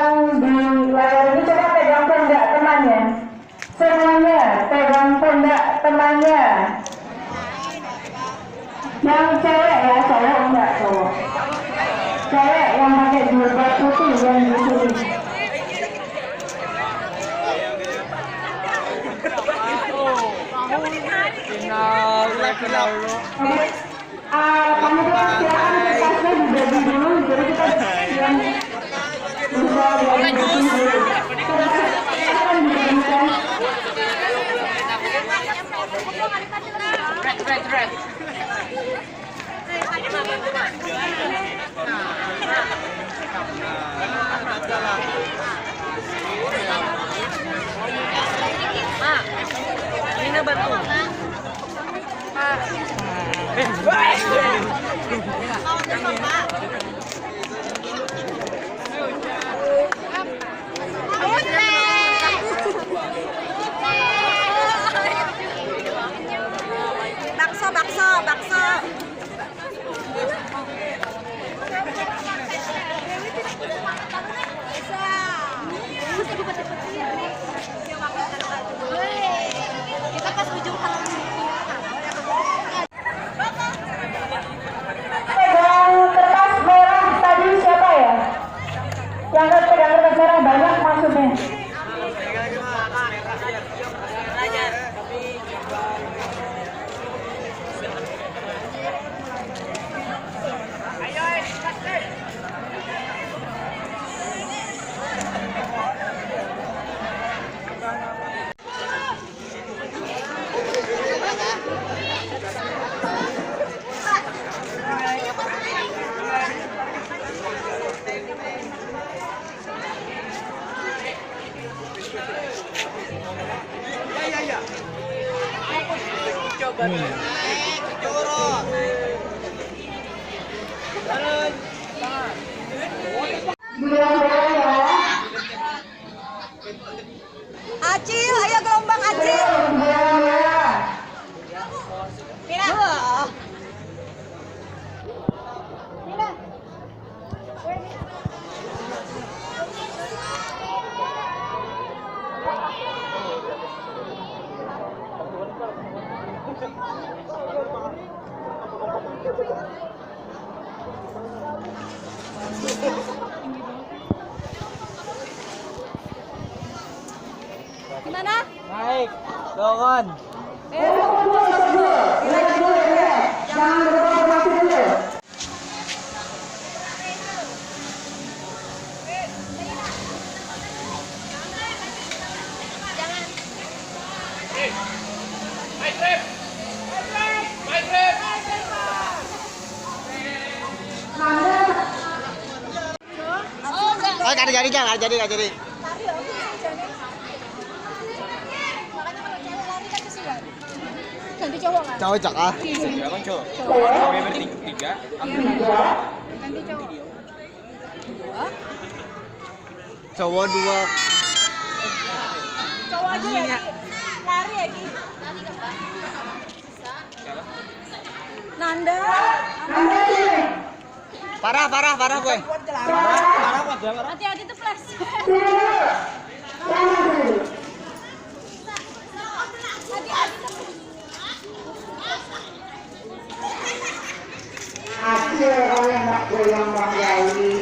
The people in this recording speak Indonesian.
yang di layar ini coba pegang pundak temannya. Semuanya pegang pundak temannya. Yang cewek ya, cewek enggak cowok. Cewek yang pakai jilbab putih yang di sini. Kamu silakan kertasnya dibagi dulu, jadi kita yang bisa ini batu. Bakso. Kita pas ujung kalau kertas merah tadi siapa ya? Yang pegang kertas merah banyak maksudnya. Acil, ayo gelombang Acil. Pina. Gimana? Naik, doron. Jangan berkoordinasi dulu. Oh, nggak jadi. Ganti cowok kan? Cowok cak ah. Abang cowok. Cowok bertiga. Ganti cowok. Cowok 2. Cowok aja ya, Ki. Lari ya, Ki. Nanda. Parah gue. Hati-hati tuh flash. Acil oleh Mbak Goyang Bang Gali.